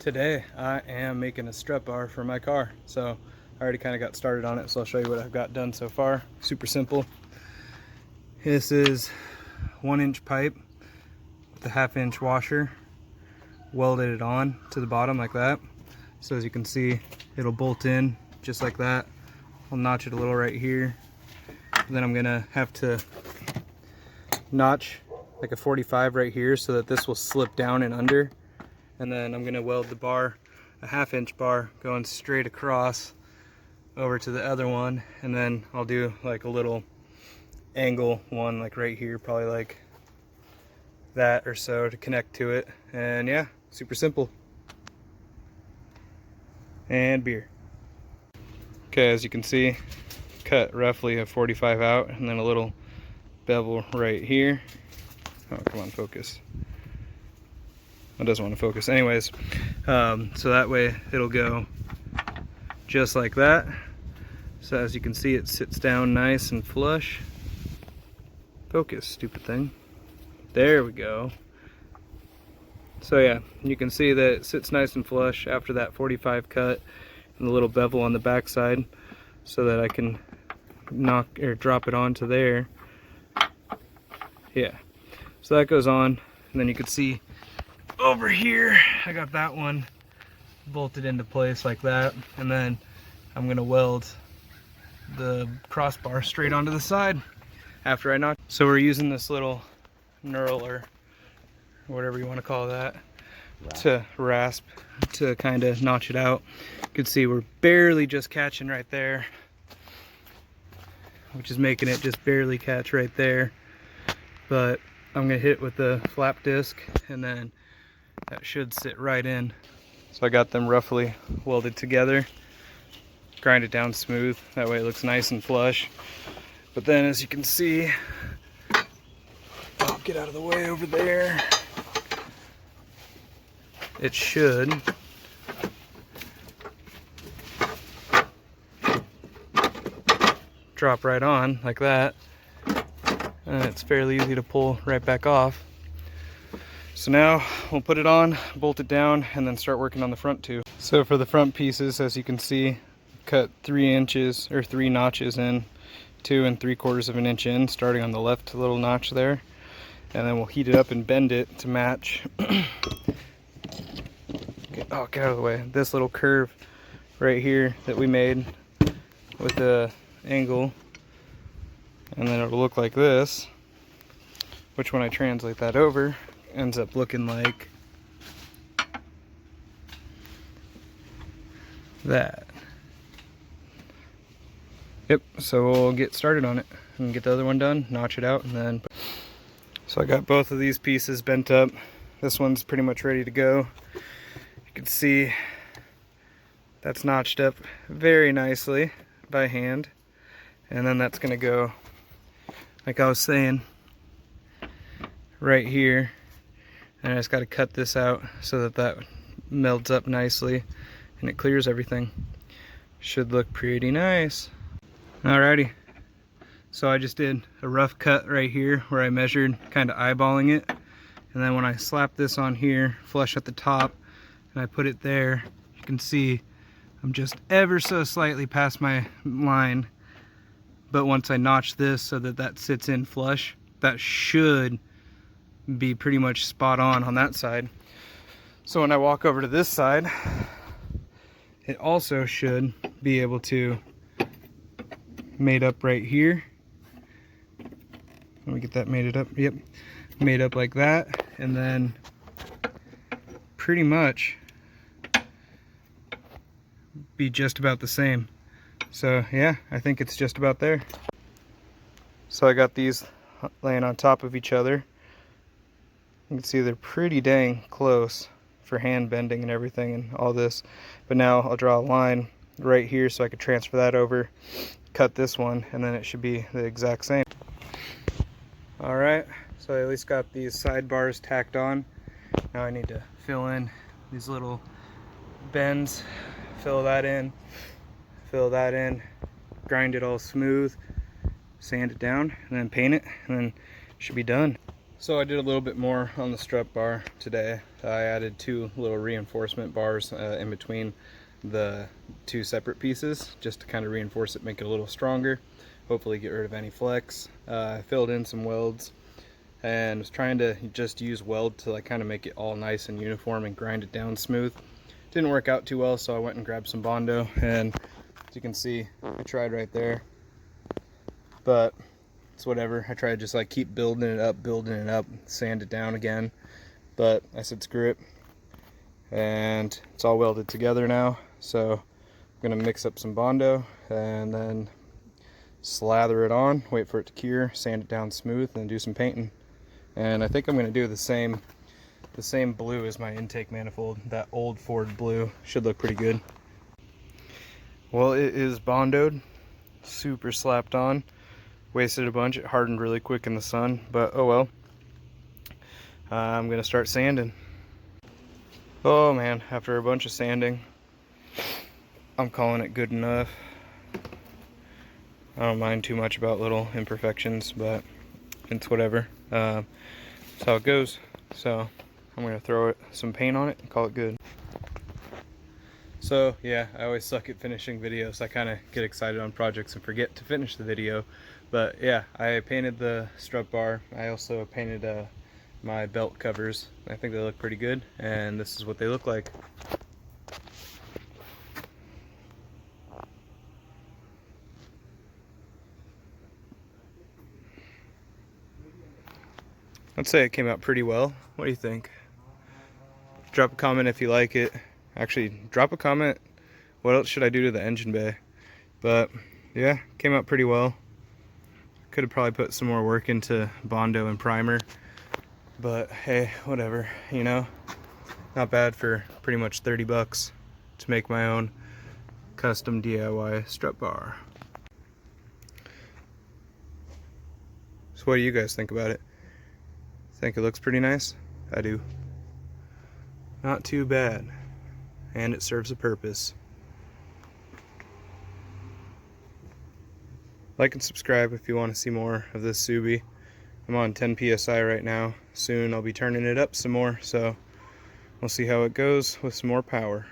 Today I am making a strut bar for my car. So I already kind of got started on it, so I'll show you what I've got done so far. Super simple. This is 1-inch pipe with a 1/2-inch washer. Welded it on to the bottom like that. So as you can see, it'll bolt in just like that. I'll notch it a little right here. And then I'm gonna have to notch like a 45 right here so that this will slip down and under. And then I'm gonna weld the bar, a 1/2-inch bar going straight across over to the other one, and then I'll do like a little angle one like right here, probably like that or so to connect to it. And yeah, super simple. And beer. Okay, as you can see, cut roughly a 45 out and then a little bevel right here. Oh, come on, focus. It doesn't want to focus. Anyways, so that way it'll go just like that. So as you can see, it sits down nice and flush. Focus, stupid thing. There we go. So yeah, you can see that it sits nice and flush after that 45 cut and the little bevel on the back side, so that I can knock or drop it onto there. Yeah, so that goes on, and then you can see over here I got that one bolted into place like that, and then I'm gonna weld the crossbar straight onto the side after I notch. So we're using this little knurl or whatever you want to call that to rasp to kind of notch it out. You can see we're barely just catching right there, which is making it just barely catch right there. But I'm gonna hit it with the flap disc, and then that should sit right in. So I got them roughly welded together, grind it down smooth, that way it looks nice and flush. But then as you can see, I'll get out of the way over there, it should drop right on like that, and it's fairly easy to pull right back off. So now we'll put it on, bolt it down, and then start working on the front too. So for the front pieces, as you can see, cut 3 inches or 3 notches in, 2 3/4 of an inch in, starting on the left little notch there. And then we'll heat it up and bend it to match. Oh, get out of the way. This little curve right here that we made with the angle. And then it'll look like this, which when I translate that over, ends up looking like that. Yep, so we'll get started on it and get the other one done, notch it out, and then... So I got both of these pieces bent up. This one's pretty much ready to go. You can see that's notched up very nicely by hand. And then that's gonna go, like I was saying, right here. And I just gotta cut this out so that that melds up nicely and it clears everything. Should look pretty nice. Alrighty, so I just did a rough cut right here where I measured, kind of eyeballing it. And then when I slap this on here, flush at the top, and I put it there, you can see I'm just ever so slightly past my line. But once I notch this so that that sits in flush, that should be pretty much spot on that side. So when I walk over to this side, it also should be able to mate up right here. Let me get that mated up. Yep, made up like that, and then pretty much be just about the same. So yeah, I think it's just about there. So I got these laying on top of each other. You can see they're pretty dang close for hand bending and everything and all this. But now I'll draw a line right here so I could transfer that over, cut this one, and then it should be the exact same. Alright, so I at least got these sidebars tacked on. Now I need to fill in these little bends, fill that in, grind it all smooth, sand it down, and then paint it, and then it should be done. So I did a little bit more on the strut bar today. I added 2 little reinforcement bars in between the 2 separate pieces just to kind of reinforce it, make it a little stronger, hopefully get rid of any flex. I filled in some welds and was trying to just use weld to like kind of make it all nice and uniform and grind it down smooth. Didn't work out too well, so I went and grabbed some Bondo, and as you can see, I tried right there, but it's whatever. I tried to just like keep building it up, sand it down again, but I said screw it, and it's all welded together now. So I'm gonna mix up some Bondo and then slather it on, wait for it to cure, sand it down smooth, and then do some painting. And I think I'm gonna do the same blue as my intake manifold. That old Ford blue should look pretty good. Well, it is Bondoed, super slapped on. Wasted a bunch, it hardened really quick in the sun, but oh well. I'm gonna start sanding. Oh man, after a bunch of sanding, I'm calling it good enough. I don't mind too much about little imperfections, but it's whatever. That's how it goes. So I'm gonna throw some paint on it and call it good. So yeah, I always suck at finishing videos. I kind of get excited on projects and forget to finish the video. But yeah, I painted the strut bar. I also painted my belt covers. I think they look pretty good, and this is what they look like. I'd say it came out pretty well. What do you think? Drop a comment if you like it. Actually, drop a comment. What else should I do to the engine bay? But yeah, came out pretty well. Could have probably put some more work into Bondo and primer, but hey, whatever, you know. Not bad for pretty much 30 bucks to make my own custom DIY strut bar. So what do you guys think about it? Think it looks pretty nice? I do. Not too bad, and it serves a purpose. Like and subscribe if you want to see more of this Subi. I'm on 10 PSI right now. Soon I'll be turning it up some more, so we'll see how it goes with some more power.